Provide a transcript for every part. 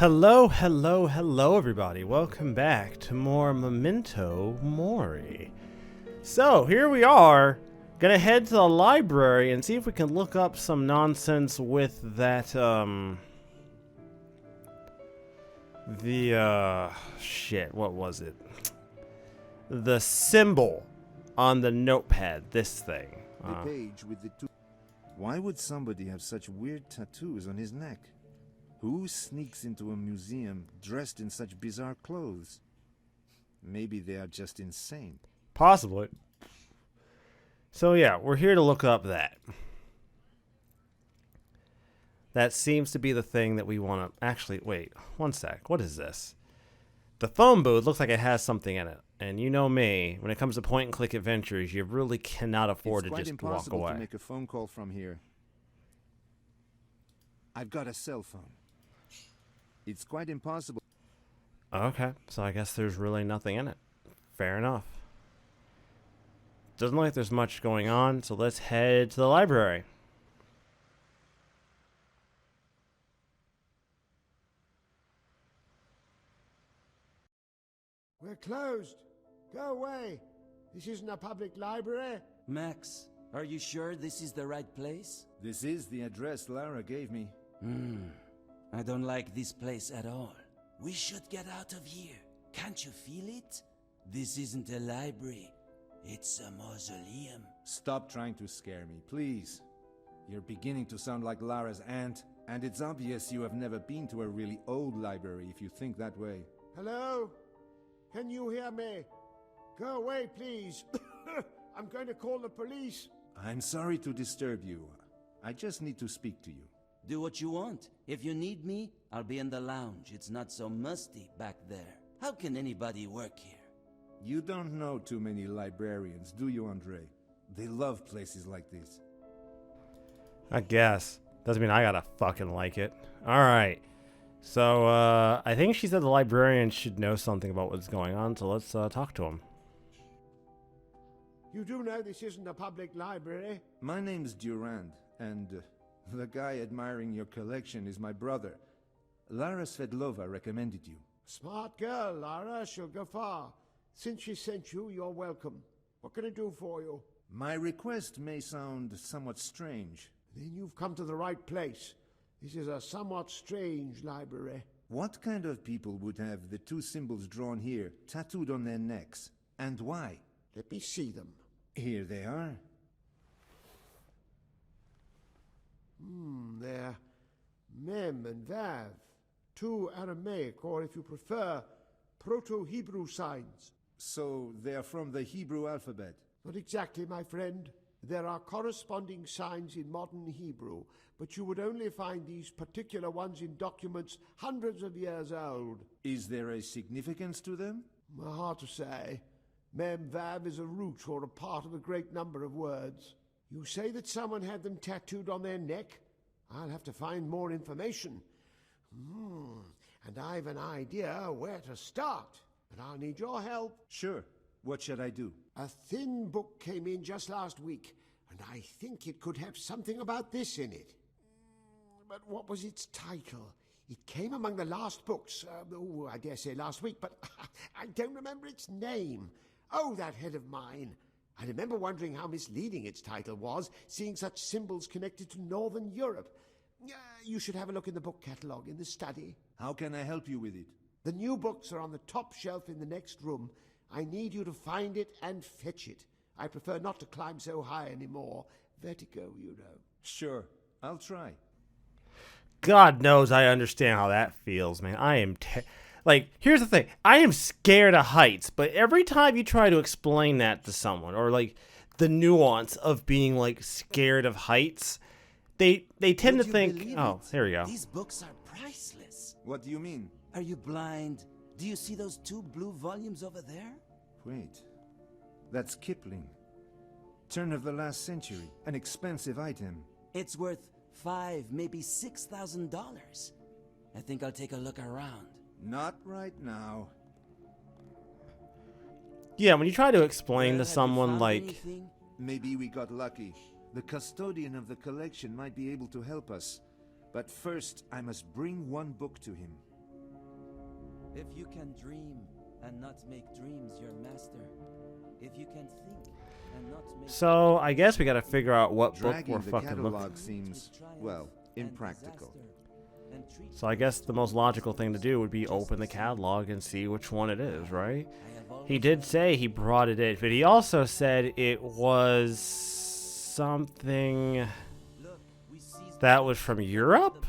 Hello, hello, hello, everybody. Welcome back to more Memento Mori. So, here we are. Gonna head to the library and see if we can look up some nonsense with that, shit, what was it? The symbol on the notepad, this thing. The page with the two. Why would somebody have such weird tattoos on his neck? Who sneaks into a museum dressed in such bizarre clothes? Maybe they are just insane. Possibly. So yeah, we're here to look up that. That seems to be the thing that we want to... Actually, wait, one sec. What is this? The phone booth looks like it has something in it. And you know me, when it comes to point-and-click adventures, you really cannot afford to just walk away. It's quite impossible to make a phone call from here. I've got a cell phone. It's quite impossible. Okay, so I guess there's really nothing in it. Fair enough. Doesn't look like there's much going on, so let's head to the library. We're closed. Go away. This isn't a public library. Max, are you sure this is the right place? This is the address Lara gave me. I don't like this place at all. We should get out of here. Can't you feel it? This isn't a library. It's a mausoleum. Stop trying to scare me, please. You're beginning to sound like Lara's aunt, and it's obvious you have never been to a really old library if you think that way. Hello? Can you hear me? Go away, please. I'm going to call the police. I'm sorry to disturb you. I just need to speak to you. Do what you want. If you need me, I'll be in the lounge. It's not so musty back there. How can anybody work here? You don't know too many librarians, do you, Andre? They love places like this. I guess. Doesn't mean I gotta fucking like it. Alright. So, I think she said the librarian should know something about what's going on, so let's talk to him. You do know this isn't a public library? My name's Durand, and the guy admiring your collection is my brother. Lara Svedlova recommended you. Smart girl, Lara. She'll go far. Since she sent you, you're welcome. What can I do for you? My request may sound somewhat strange. Then you've come to the right place. This is a somewhat strange library. What kind of people would have the two symbols drawn here, tattooed on their necks? And why? Let me see them. Here they are. They're Mem and Vav. Two Aramaic, or if you prefer, Proto-Hebrew signs. So they are from the Hebrew alphabet? Not exactly, my friend. There are corresponding signs in modern Hebrew, but you would only find these particular ones in documents hundreds of years old. Is there a significance to them? Hard to say. Mem Vav is a root or a part of a great number of words. You say that someone had them tattooed on their neck? I'll have to find more information. And I've an idea where to start, but I'll need your help. Sure. What should I do? A thin book came in just last week, and I think it could have something about this in it. But what was its title? It came among the last books. I dare say last week, but I don't remember its name. Oh, that head of mine. I remember wondering how misleading its title was, seeing such symbols connected to Northern Europe. You should have a look in the book catalogue in the study. How can I help you with it? The new books are on the top shelf in the next room. I need you to find it and fetch it. I prefer not to climb so high anymore. Vertigo, you know. Sure, I'll try. God knows I understand how that feels, man. I am... Like, here's the thing. I am scared of heights, but every time you try to explain that to someone, or, like, the nuance of being, like, scared of heights, they tend to think... Oh, there we go. These books are priceless. What do you mean? Are you blind? Do you see those two blue volumes over there? Wait. That's Kipling. Turn of the last century. An expensive item. It's worth $5,000, maybe $6,000. I think I'll take a look around. Not right now. Yeah, when you try to explain to Have you someone, found like... anything? Maybe we got lucky. The custodian of the collection might be able to help us. But first, I must bring one book to him. If you can dream and not make dreams your master, if you can think and not make... So I guess we got to figure out what book Dragging we're the fucking looking. catalog seems, well, impractical. So I guess the most logical thing to do would be open the catalog and see which one it is, right? He did say he brought it in, but he also said it was something that was from Europe,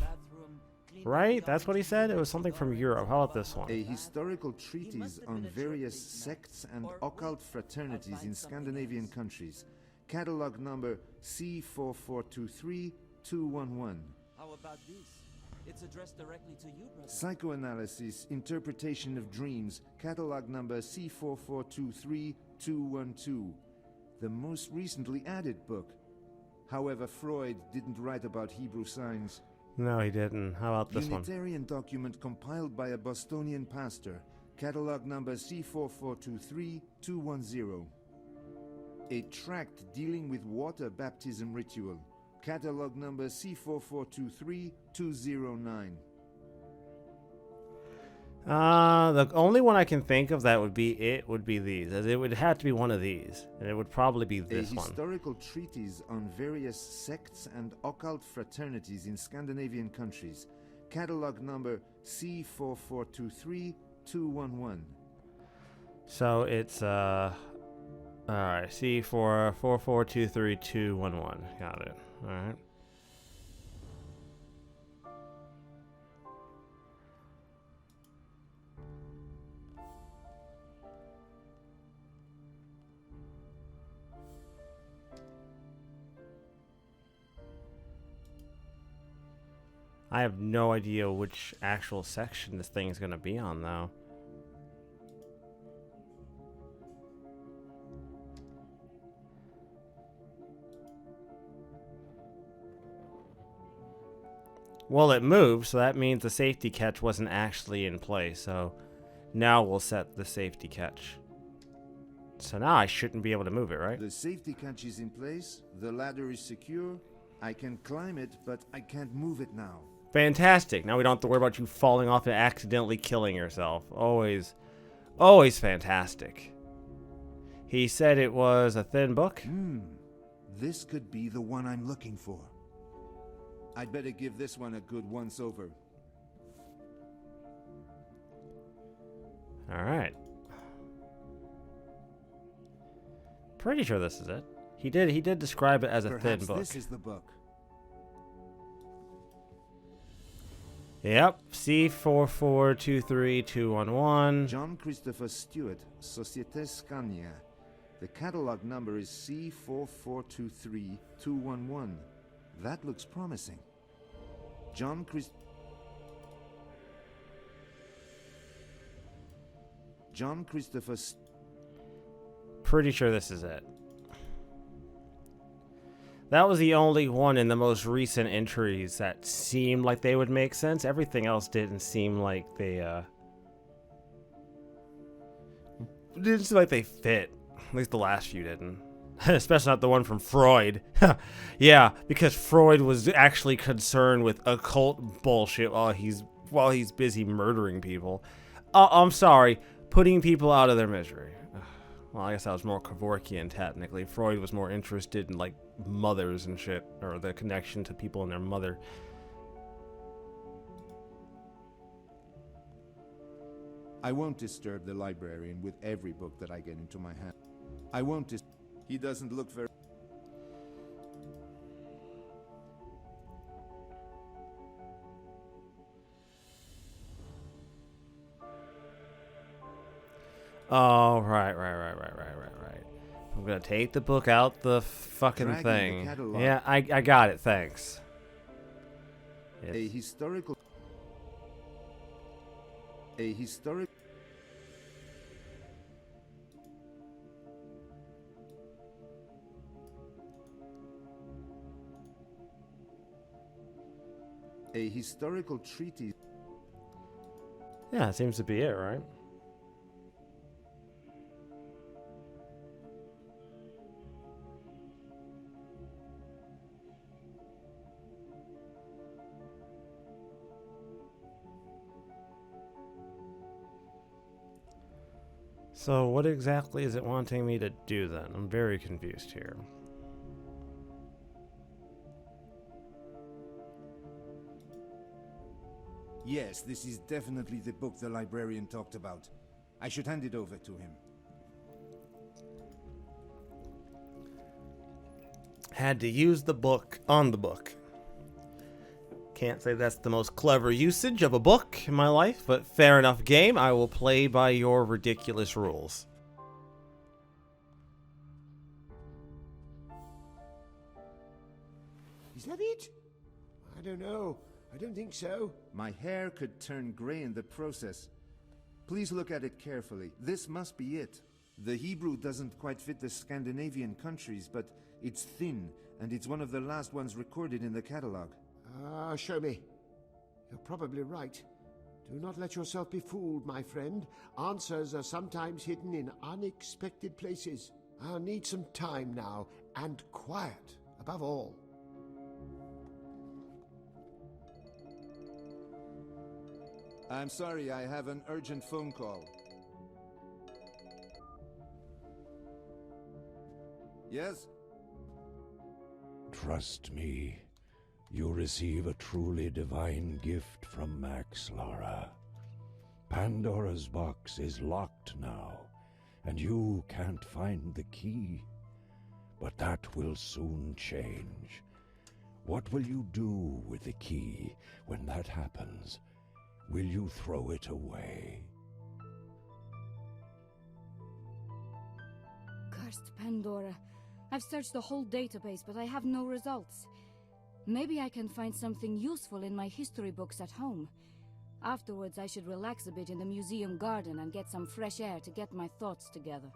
right? That's what he said? It was something from Europe. How about this one? A historical treatise on various sects and occult fraternities in Scandinavian countries. Catalog number C4423211. How about this? It's addressed directly to you, brother. Psychoanalysis, Interpretation of Dreams, catalog number C4423212. The most recently added book. However, Freud didn't write about Hebrew signs. No, he didn't. How about this one? Unitarian document compiled by a Bostonian pastor. Catalog number C4423210. A tract dealing with water baptism ritual. Catalog number C4423209. The only one I can think of that would be these, as it would have to be one of these, and it would probably be this A one. historical treatise on various sects and occult fraternities in Scandinavian countries. Catalog number C4423211. So it's all right, C444232211. Got it. All right. I have no idea which actual section this thing is going to be on, though. Well, it moved, so that means the safety catch wasn't actually in place. So now we'll set the safety catch. So now I shouldn't be able to move it, right? The safety catch is in place. The ladder is secure. I can climb it, but I can't move it now. Fantastic. Now we don't have to worry about you falling off and accidentally killing yourself. Always, always fantastic. He said it was a thin book. This could be the one I'm looking for. I'd better give this one a good once-over. All right. Pretty sure this is it. He did describe it as a thin book. This is the book. Yep, C4423211. John Christopher Stewart, Société Scania. The catalog number is C4423211. That looks promising. John Christopher Pretty sure this is it. That was the only one in the most recent entries that seemed like they would make sense. Everything else didn't seem like they didn't seem like they fit. At least the last few didn't. Especially not the one from Freud. Yeah, because Freud was actually concerned with occult bullshit while he's busy murdering people. I'm sorry, putting people out of their misery. Well, I guess that was more Kevorkian technically. Freud was more interested in like mothers and shit, or the connection to people and their mother. I won't disturb the librarian with every book that I get into my hand. I won't He doesn't look very... Oh, right. I'm gonna take the book out the fucking Dragging thing. the catalog. Yeah, I got it, thanks. A historical... A historical treatise... Yeah, it seems to be it, right? So what exactly is it wanting me to do then? I'm very confused here. Yes, this is definitely the book the librarian talked about. I should hand it over to him. Had to use the book on the book. Can't say that's the most clever usage of a book in my life, but fair enough game. I will play by your ridiculous rules. Is that it? I don't know. I don't think so. My hair could turn gray in the process. Please look at it carefully. This must be it. The Hebrew doesn't quite fit the Scandinavian countries, but it's thin, and it's one of the last ones recorded in the catalog. Show me. You're probably right. Do not let yourself be fooled, my friend. Answers are sometimes hidden in unexpected places. I'll need some time now, and quiet, above all. I'm sorry, I have an urgent phone call. Yes? Trust me, you receive a truly divine gift from Max, Lara. Pandora's box is locked now, and you can't find the key. But that will soon change. What will you do with the key when that happens? Will you throw it away? Cursed Pandora. I've searched the whole database, but I have no results. Maybe I can find something useful in my history books at home. Afterwards, I should relax a bit in the museum garden and get some fresh air to get my thoughts together.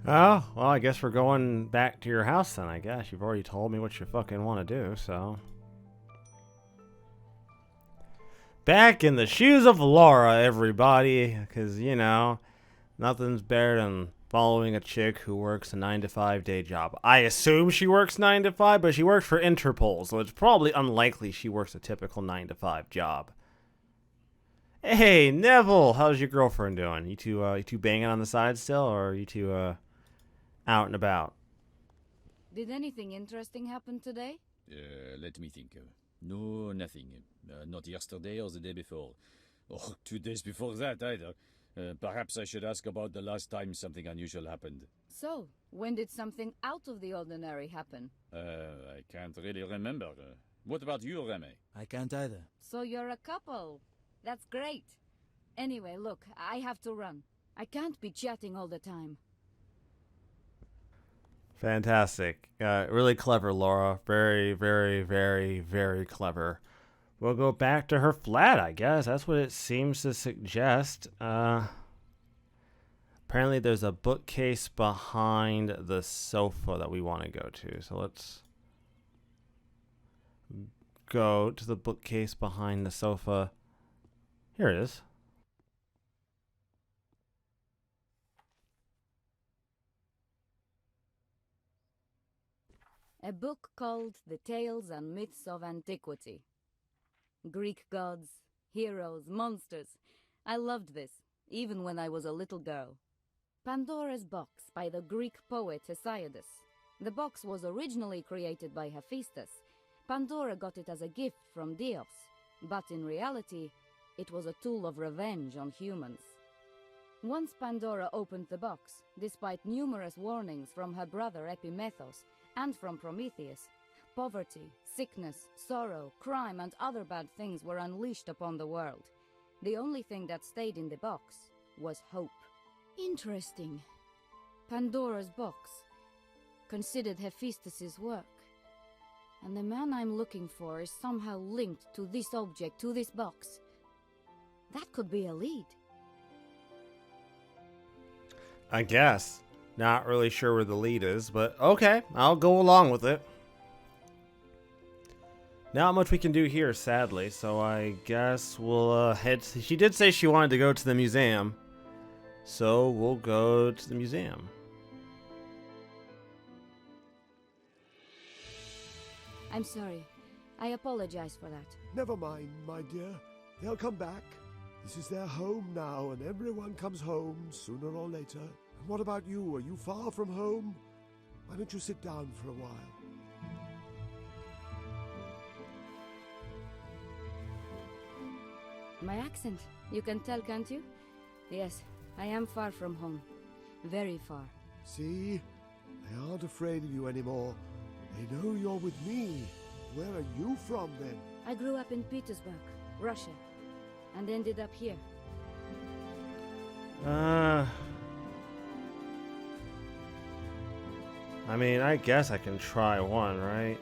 Oh, well, I guess we're going back to your house then, I guess. You've already told me what you fucking want to do, so... Back in the shoes of Lara, everybody, because, you know, nothing's better than following a chick who works a 9-to-5 day job. I assume she works 9 to 5, but she works for Interpol, so it's probably unlikely she works a typical 9-to-5 job. Hey, Neville, how's your girlfriend doing? You two banging on the side still, or are you two out and about? Did anything interesting happen today? Let me think. No, nothing. Not yesterday or the day before. Or 2 days before that, either. Perhaps I should ask about the last time something unusual happened. So, when did something out of the ordinary happen? I can't really remember. What about you, Remy? I can't either. So you're a couple. That's great. Anyway, look, I have to run. I can't be chatting all the time. Fantastic. Really clever, Laura. Very, very, very, very clever. We'll go back to her flat, I guess. That's what it seems to suggest. Apparently there's a bookcase behind the sofa that we want to go to. So let's go to the bookcase behind the sofa. Here it is. A book called The Tales and Myths of Antiquity. Greek gods, heroes, monsters. I loved this, even when I was a little girl. Pandora's Box by the Greek poet Hesiodus. The box was originally created by Hephaestus. Pandora got it as a gift from Dios, but in reality, it was a tool of revenge on humans. Once Pandora opened the box, despite numerous warnings from her brother Epimethos and from Prometheus, poverty, sickness, sorrow, crime, and other bad things were unleashed upon the world. The only thing that stayed in the box was hope. Interesting. Pandora's box. Considered Hephaestus's work. And the man I'm looking for is somehow linked to this object, to this box. That could be a lead. I guess. Not really sure where the lead is, but okay, I'll go along with it. Not much we can do here, sadly, so I guess we'll head... She did say she wanted to go to the museum, so we'll go to the museum. I'm sorry. I apologize for that. Never mind, my dear. They'll come back. This is their home now, and everyone comes home sooner or later. And what about you? Are you far from home? Why don't you sit down for a while? My accent. You can tell, can't you? Yes, I am far from home. Very far. See? They aren't afraid of you anymore. They know you're with me. Where are you from, then? I grew up in Petersburg, Russia, and ended up here. I mean, I guess I can try one, right?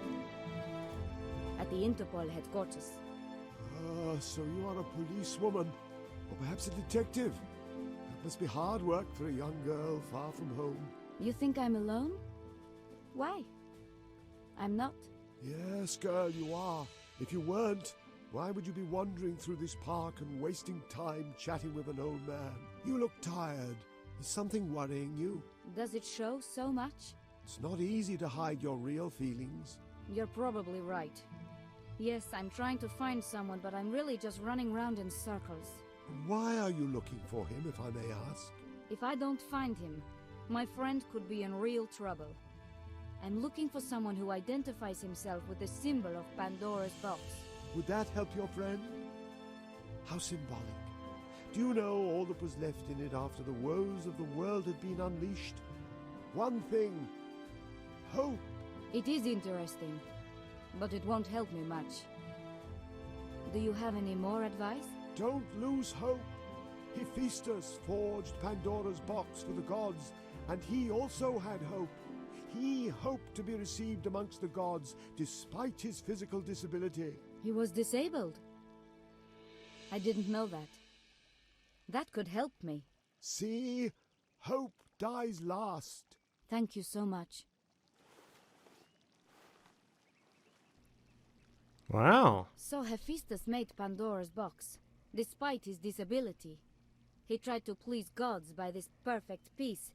At the Interpol headquarters. Ah, so you are a policewoman, or perhaps a detective. That must be hard work for a young girl far from home. You think I'm alone? Why? I'm not. Yes, girl, you are. If you weren't, why would you be wandering through this park and wasting time chatting with an old man? You look tired. Is something worrying you? Does it show so much? It's not easy to hide your real feelings. You're probably right. Yes, I'm trying to find someone, but I'm really just running around in circles. And why are you looking for him, if I may ask? If I don't find him, my friend could be in real trouble. I'm looking for someone who identifies himself with the symbol of Pandora's box. Would that help your friend? How symbolic. Do you know all that was left in it after the woes of the world had been unleashed? One thing. Hope. It is interesting, but it won't help me much. Do you have any more advice? Don't lose hope. Hephaestus forged Pandora's box for the gods, and he also had hope. He hoped to be received amongst the gods, despite his physical disability. He was disabled. I didn't know that. That could help me. See? Hope dies last. Thank you so much. Wow. So Hephaestus made Pandora's box, despite his disability. He tried to please gods by this perfect piece,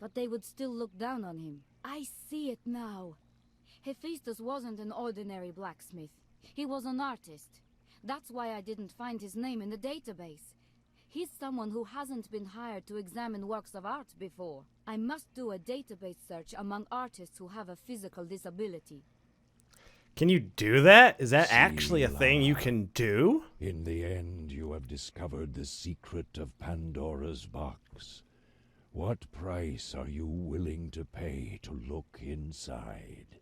but they would still look down on him. I see it now. Hephaestus wasn't an ordinary blacksmith. He was an artist. That's why I didn't find his name in the database. He's someone who hasn't been hired to examine works of art before. I must do a database search among artists who have a physical disability. Can you do that? Is that See, actually a thing you Lara. can do? In the end, you have discovered the secret of Pandora's box. What price are you willing to pay to look inside?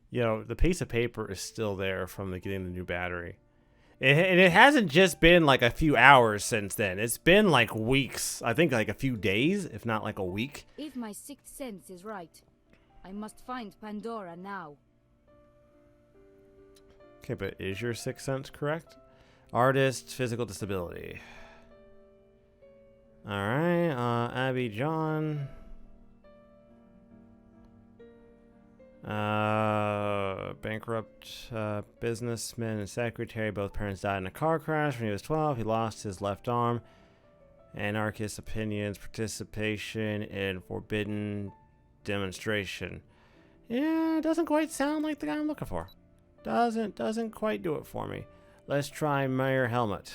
You know, the piece of paper is still there from getting the new battery. And it hasn't just been like a few hours since then. It's been like weeks. I think like a few days, if not like a week. If my sixth sense is right, I must find Pandora now. Okay, but is your sixth sense correct? Artist, physical disability. Alright, Abby John. Bankrupt businessman and secretary. Both parents died in a car crash when he was 12. He lost his left arm. Anarchist opinions, participation in forbidden demonstration. Yeah, it doesn't quite sound like the guy I'm looking for. Doesn't quite do it for me. Let's try Mayor Helmut.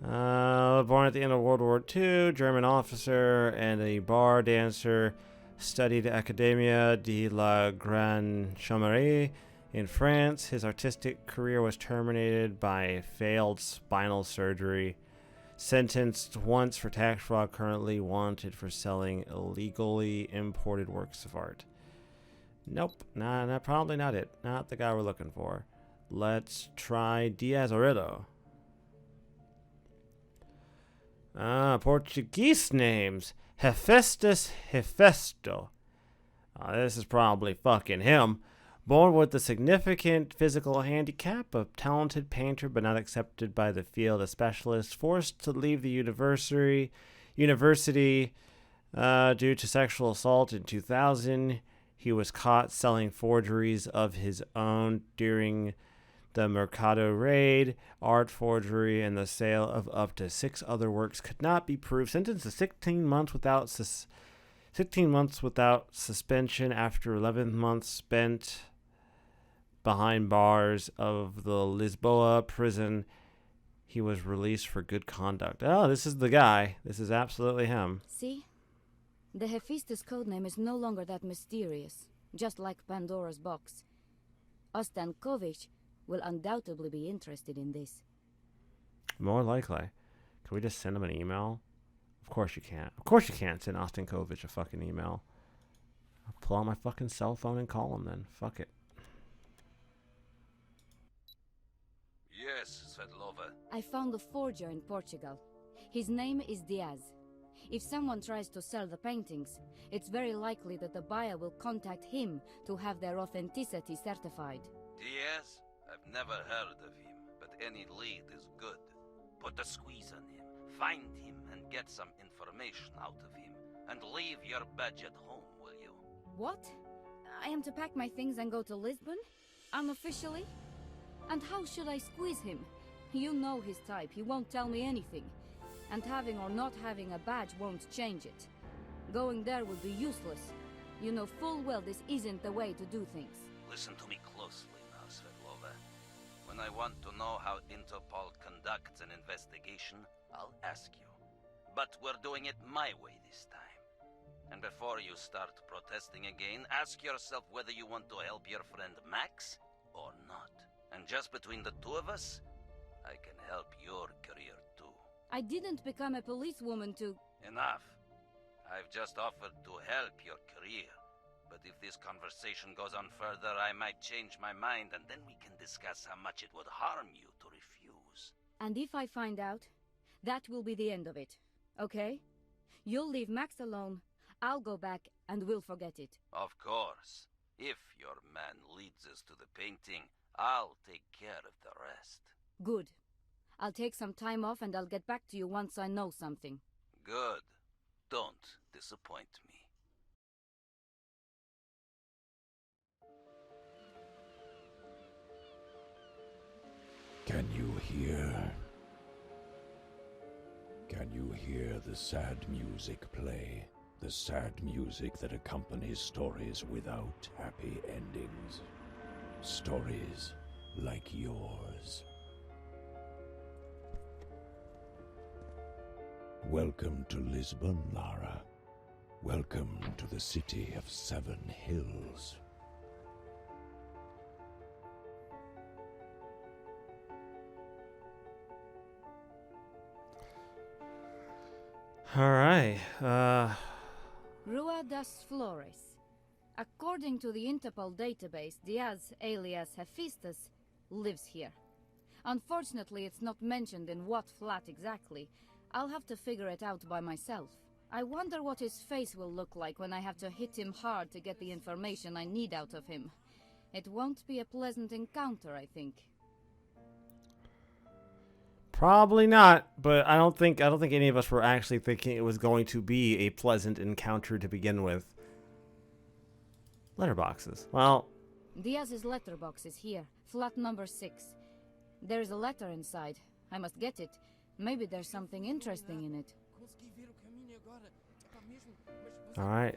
Born at the end of World War II, German officer and a bar dancer. Studied Academia de la Grande Chaumerie in France. His artistic career was terminated by failed spinal surgery. Sentenced once for tax fraud, currently wanted for selling illegally imported works of art. Nope, probably not it. Not the guy we're looking for. Let's try Diaz Oredo. Portuguese names. Hephaestus Hephaesto. This is probably fucking him. Born with a significant physical handicap, a talented painter but not accepted by the field as specialist, forced to leave the university due to sexual assault in 2000. He was caught selling forgeries of his own during the Mercado raid. Art forgery and the sale of up to 6 other works could not be proved. Sentenced to 16 months without 16 months without suspension after 11 months spent behind bars of the Lisboa prison. He was released for good conduct. Oh, this is the guy. This is absolutely him. See? The Hephaestus codename is no longer that mysterious, just like Pandora's box. Ostankovich will undoubtedly be interested in this. More likely. Can we just send him an email? Of course you can't. Of course you can't send Ostankovich a fucking email. I'll pull out my fucking cell phone and call him then. Fuck it. Yes, Svetlova. I found a forger in Portugal. His name is Diaz. If someone tries to sell the paintings, it's very likely that the buyer will contact him to have their authenticity certified. Diaz? I've never heard of him, but any lead is good. Put a squeeze on him, find him, and get some information out of him. And leave your badge at home, will you? What? I am to pack my things and go to Lisbon? Unofficially? And how should I squeeze him? You know his type, he won't tell me anything. And having or not having a badge won't change it. Going there would be useless. You know full well this isn't the way to do things. Listen to me closely now, Svetlova. When I want to know how Interpol conducts an investigation, I'll ask you. But we're doing it my way this time. And before you start protesting again, ask yourself whether you want to help your friend Max or not. And just between the two of us, I can help your career too. I didn't become a policewoman to... Enough. I've just offered to help your career. But if this conversation goes on further, I might change my mind, and then we can discuss how much it would harm you to refuse. And if I find out, that will be the end of it. Okay? You'll leave Max alone, I'll go back, and we'll forget it. Of course. If your man leads us to the painting, I'll take care of the rest. Good. I'll take some time off and I'll get back to you once I know something. Good. Don't disappoint me. Can you hear? Can you hear the sad music play? The sad music that accompanies stories without happy endings. Stories like yours. Welcome to Lisbon, Lara. Welcome to the city of 7 hills. All right. Rua das Flores. According to the Interpol database, Diaz, alias Hephaestus, lives here. Unfortunately, it's not mentioned in what flat exactly. I'll have to figure it out by myself. I wonder what his face will look like when I have to hit him hard to get the information I need out of him. It won't be a pleasant encounter, I think. Probably not, but I don't think any of us were actually thinking it was going to be a pleasant encounter to begin with. Letterboxes. Well, Diaz's letterbox is here, flat number 6. There's a letter inside. I must get it. Maybe there's something interesting in it. all right.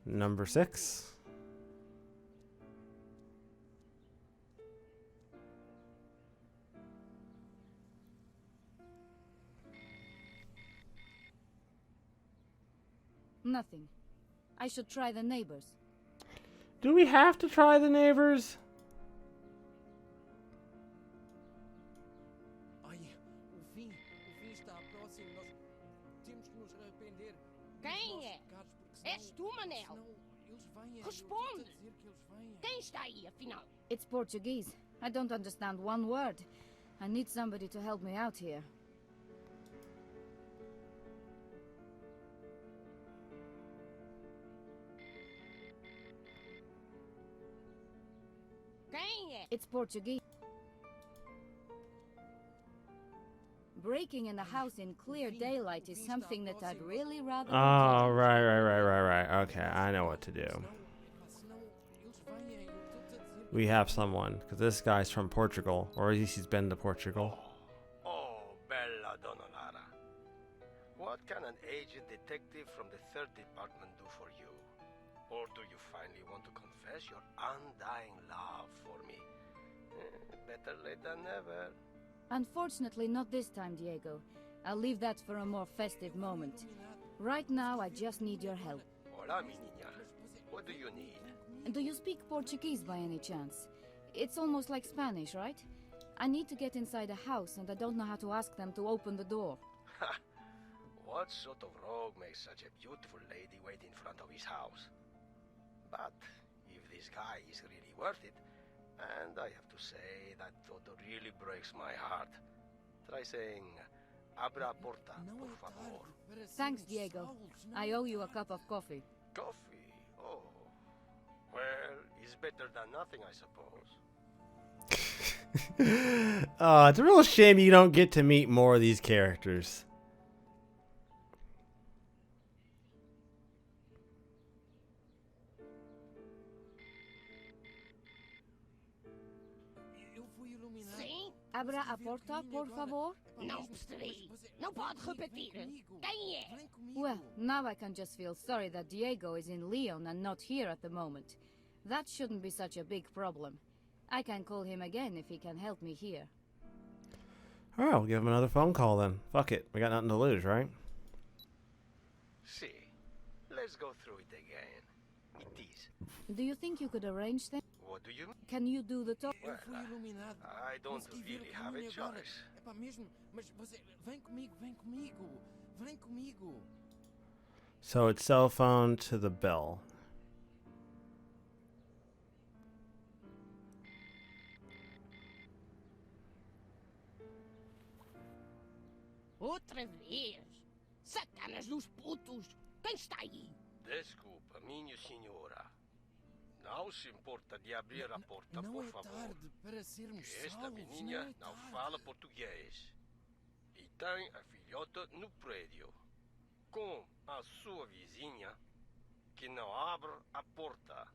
Number 6. Nothing. I should try the neighbors. Do we have to try the neighbors? Quem é? És tu, Manel? Responde! Quem está aí, afinal? It's Portuguese. I don't understand one word. I need somebody to help me out here. Quem é? It's Portuguese. Breaking in a house in clear daylight is something that I'd really rather... Oh, right. Okay, I know what to do. We have someone, because this guy's from Portugal, or at least he's been to Portugal. Oh, bella Donna Lara. What can an aged detective from the 3rd Department do for you? Or do you finally want to confess your undying love for me? Better late than never. Unfortunately, not this time, Diego. I'll leave that for a more festive moment. Right now, I just need your help. Hola, mi niña. What do you need? Do you speak Portuguese by any chance? It's almost like Spanish, right? I need to get inside a house and I don't know how to ask them to open the door. What sort of rogue makes such a beautiful lady wait in front of his house? But if this guy is really worth it, and I have to say that thought really breaks my heart, try saying, abra porta, por favor. Thanks, Diego. I owe you a cup of coffee. Coffee? Oh. Well, it's better than nothing, I suppose. It's a real shame you don't get to meet more of these characters. Sim? Abra a porta, por favor? Não percebi. Não pode repetir. Quem é? Well, now I can just feel sorry that Diego is in Leon and not here at the moment. That shouldn't be such a big problem. I can call him again if he can help me here. Alright, we'll give him another phone call then. Fuck it. We got nothing to lose, right? See, let's go through it again. It is. Do you think you could arrange them? What do you mean? Can you do the talk? Well, I don't really have a choice. So it's cell phone to the bell. Outra vez? Sacanas dos putos! Quem está aí? Desculpa, minha senhora. Não se importa de abrir a porta, por favor. Esta menina não fala português. E tem a filhota no prédio. Com a sua vizinha, que não abre a porta.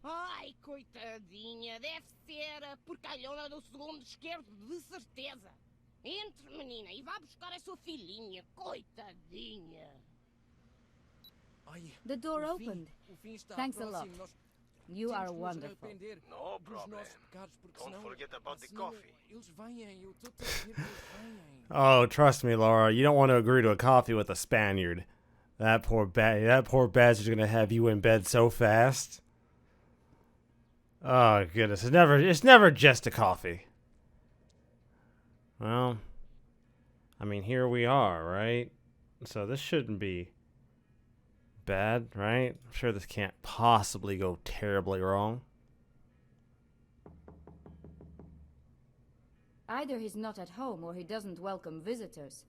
Ai, coitadinha, deve ser a porcalhona do segundo esquerdo, de certeza. Entre, menina, e vá buscar a sua filhinha, coitadinha. The door opened. Thanks a lot. You are wonderful. No problem. Don't forget about the coffee. Oh, trust me, Laura. You don't want to agree to a coffee with a Spaniard. That poor bastard's gonna have you in bed so fast. Oh goodness, it's never just a coffee. Well, I mean, here we are, right? So this shouldn't be bad, right? I'm sure this can't possibly go terribly wrong. Either he's not at home or he doesn't welcome visitors.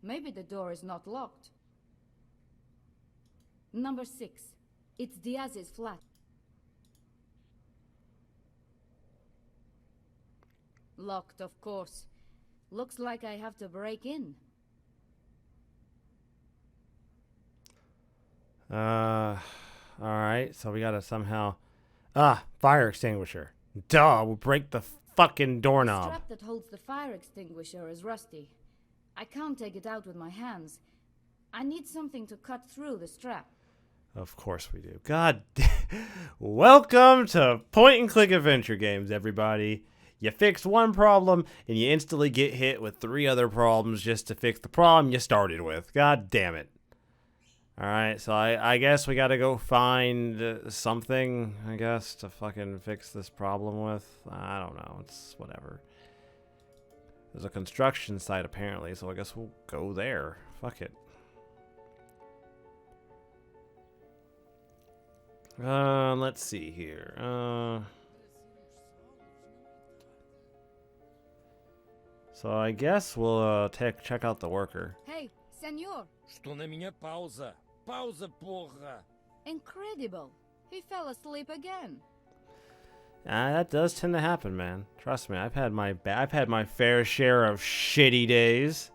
Maybe the door is not locked. Number 6. It's Diaz's flat. Locked, of course. Looks like I have to break in. Alright, so we gotta somehow... fire extinguisher. Duh, we'll break the fucking The doorknob. strap that holds the fire extinguisher is rusty. I can't take it out with my hands. I need something to cut through the strap. Of course we do. God Welcome to point-and-click adventure games, everybody. You fix one problem, and you instantly get hit with 3 other problems just to fix the problem you started with. God damn it. Alright, so I guess we gotta go find something, I guess, to fucking fix this problem with. I don't know, it's whatever. There's a construction site, apparently, so I guess we'll go there. Fuck it. Let's see here. So I guess we'll check out the worker. Hey, senor! Estou na minha pausa. Pausa, porra! Incredible! He fell asleep again. That does tend to happen, man. Trust me, I've had my fair share of shitty days.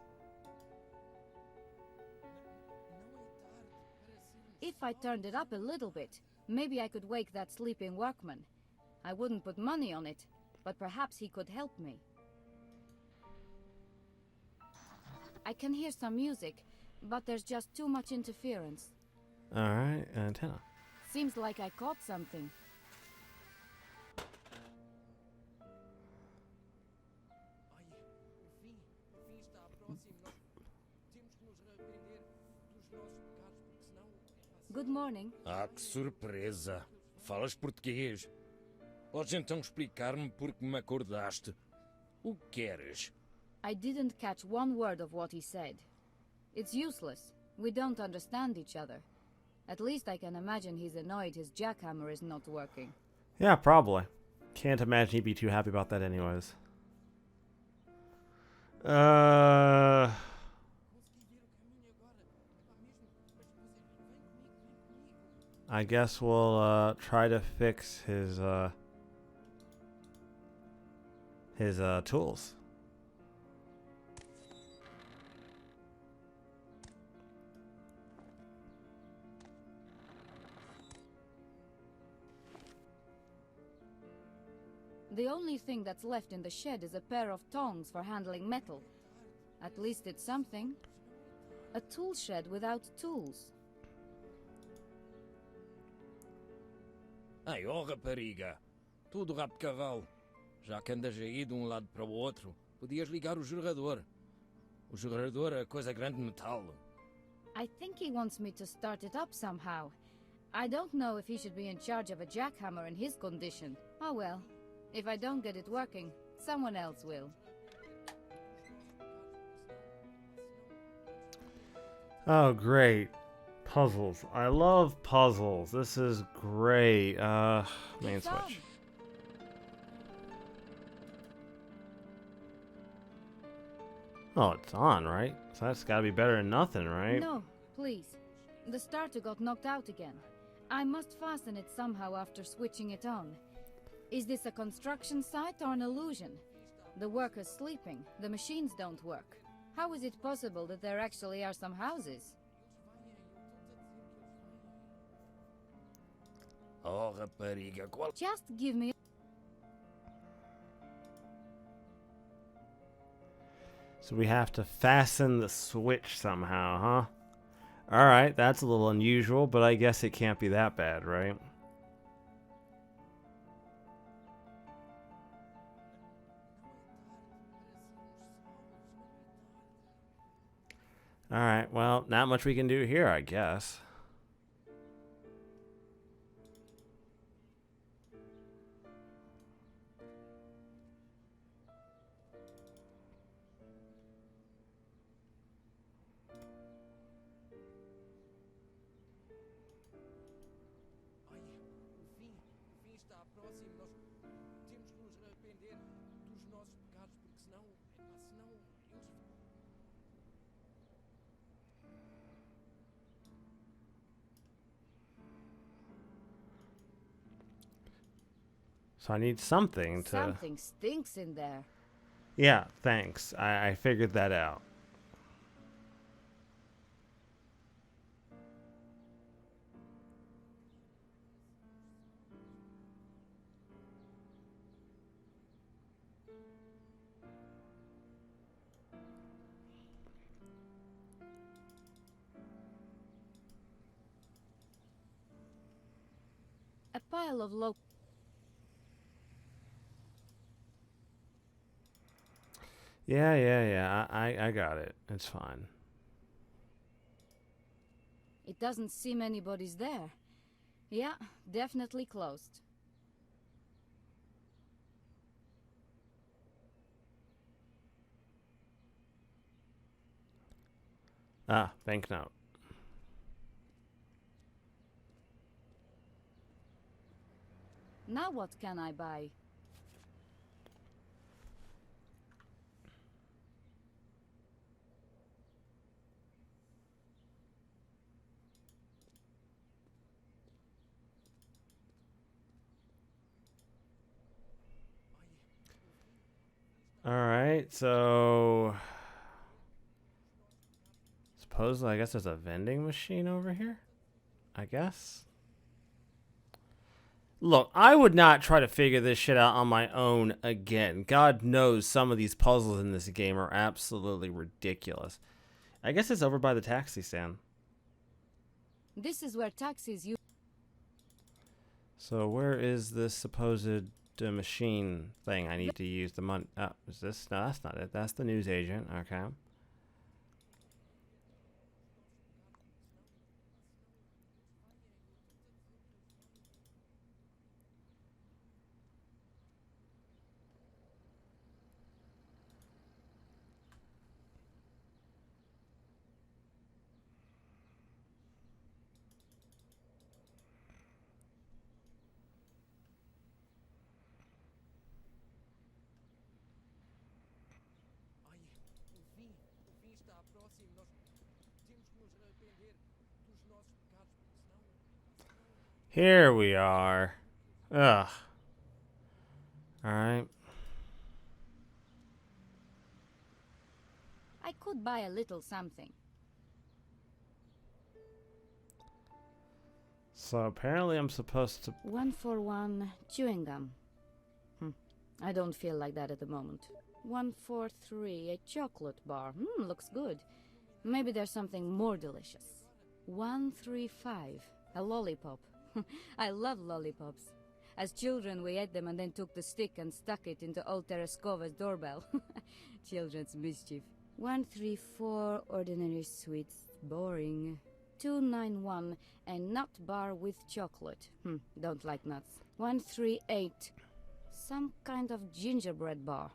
If I turned it up a little bit, maybe I could wake that sleeping workman. I wouldn't put money on it, but perhaps he could help me. I can hear some music, but there's just too much interference. Alright, antenna. Seems like I caught something. Good morning. Ah, que surpresa! Falas português? Podes então explicar-me por que me acordaste? O que queres? I didn't catch one word of what he said. It's useless. We don't understand each other. At least I can imagine he's annoyed his jackhammer is not working. Yeah, probably. Can't imagine he'd be too happy about that anyways. I guess we'll try to fix his tools. The only thing that's left in the shed is a pair of tongs for handling metal. At least it's something. A tool shed without tools. Ai, oh rapariga! Tudo rabo de cavalo. Já que andas aí de um lado para o outro, podias ligar o gerador. O gerador é coisa grande de metal. I think he wants me to start it up somehow. I don't know if he should be in charge of a jackhammer in his condition. Oh well. If I don't get it working, someone else will. Oh, great. Puzzles. I love puzzles. This is great. Main switch. Oh, it's on, right? So that's gotta be better than nothing, right? No, please. The starter got knocked out again. I must fasten it somehow after switching it on. Is this a construction site or an illusion? The workers sleeping, the machines don't work. How is it possible that there actually are some houses? Oh, rapariga, qual... Just give me... So we have to fasten the switch somehow, huh? Alright, that's a little unusual, but I guess it can't be that bad, right? Alright, well, not much we can do here, I guess. So I need something to... Something stinks in there. Yeah, thanks. I figured that out. A pile of low... Yeah. I got it. It's fine. It doesn't seem anybody's there. Yeah, definitely closed. Ah, banknote. Now what can I buy? Alright, so... Supposedly, I guess there's a vending machine over here? I guess? Look, I would not try to figure this shit out on my own again. God knows some of these puzzles in this game are absolutely ridiculous. I guess it's over by the taxi stand. This is where taxis use. So where is this supposed machine thing I need to use the money? Oh, is this? No, that's not it. That's the news agent. Okay. Here we are. Ugh. Alright. I could buy a little something. So apparently I'm supposed to... 1 for 1 chewing gum. I don't feel like that at the moment. 1 for 3 a chocolate bar. Looks good. Maybe there's something more delicious. 135 a lollipop. I love lollipops. As children, we ate them and then took the stick and stuck it into old Tereskova's doorbell. Children's mischief. 134 ordinary sweets. Boring. 291 a nut bar with chocolate. Don't like nuts. 138 some kind of gingerbread bar.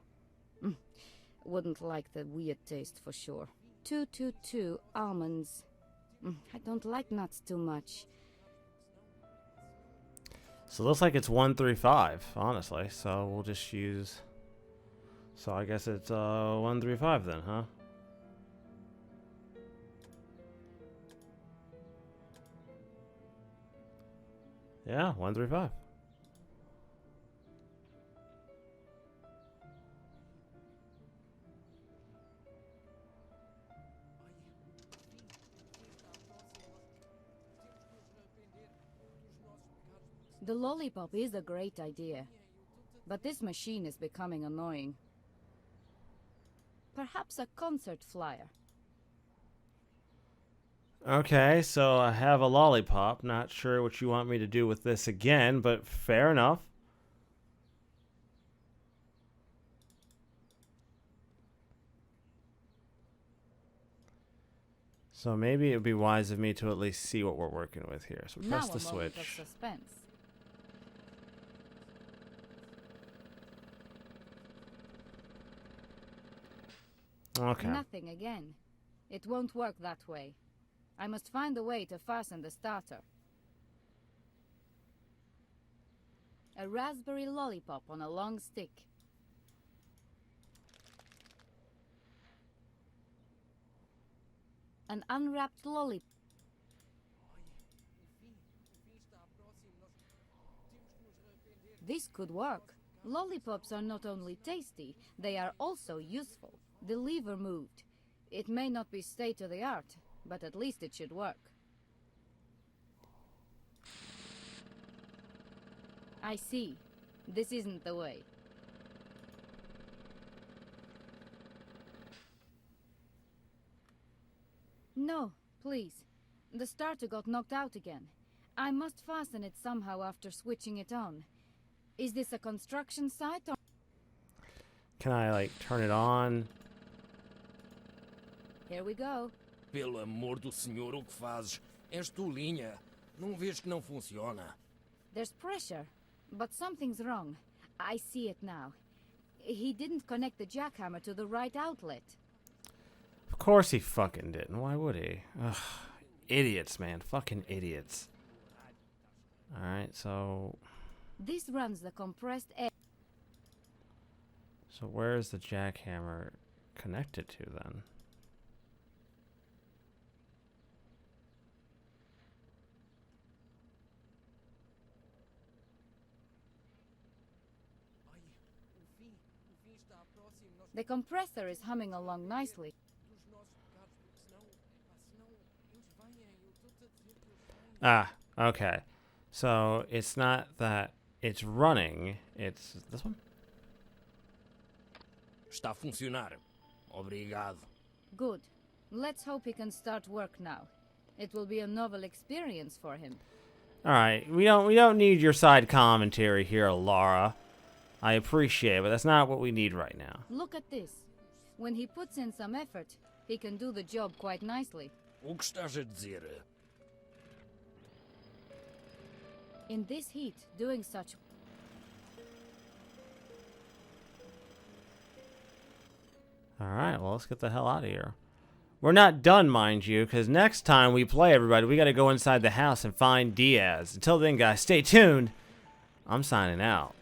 Wouldn't like the weird taste for sure. 222 almonds. I don't like nuts too much. So it looks like it's 135, honestly. So we'll just use... So I guess it's 135 then, huh? Yeah, 135. The lollipop is a great idea, but this machine is becoming annoying. Perhaps a concert flyer. Okay, so I have a lollipop. Not sure what you want me to do with this again, but fair enough. So maybe it would be wise of me to at least see what we're working with here. So press the Now a moment of switch. suspense. Okay. Nothing again. It won't work that way. I must find a way to fasten the starter. A raspberry lollipop on a long stick. An unwrapped lollipop. This could work. Lollipops are not only tasty, they are also useful. The lever moved. It may not be state-of-the-art, but at least it should work. I see. This isn't the way. No, please. The starter got knocked out again. I must fasten it somehow after switching it on. Is this a construction site or... Can I, like, turn it on? Here we go. Pelo amor do senhor, o que fazes? És tolinha. Não vês que não funciona? There's pressure, but something's wrong. I see it now. He didn't connect the jackhammer to the right outlet. Of course he fucking didn't. Why would he? Ugh. Idiots, man. Fucking idiots. Alright, so... This runs the compressed air. So where is the jackhammer connected to then? The compressor is humming along nicely. Ah, okay. So it's not that it's running, it's this one? Está a funcionar. Obrigado. Good. Let's hope he can start work now. It will be a novel experience for him. All right, we don't need your side commentary here, Lara. I appreciate it, but that's not what we need right now. Look at this. When he puts in some effort, he can do the job quite nicely. O que estás a dizer? In this heat, doing such... All right, well, let's get the hell out of here. We're not done, mind you, because next time we play, everybody, we got to go inside the house and find Diaz. Until then, guys, stay tuned. I'm signing out.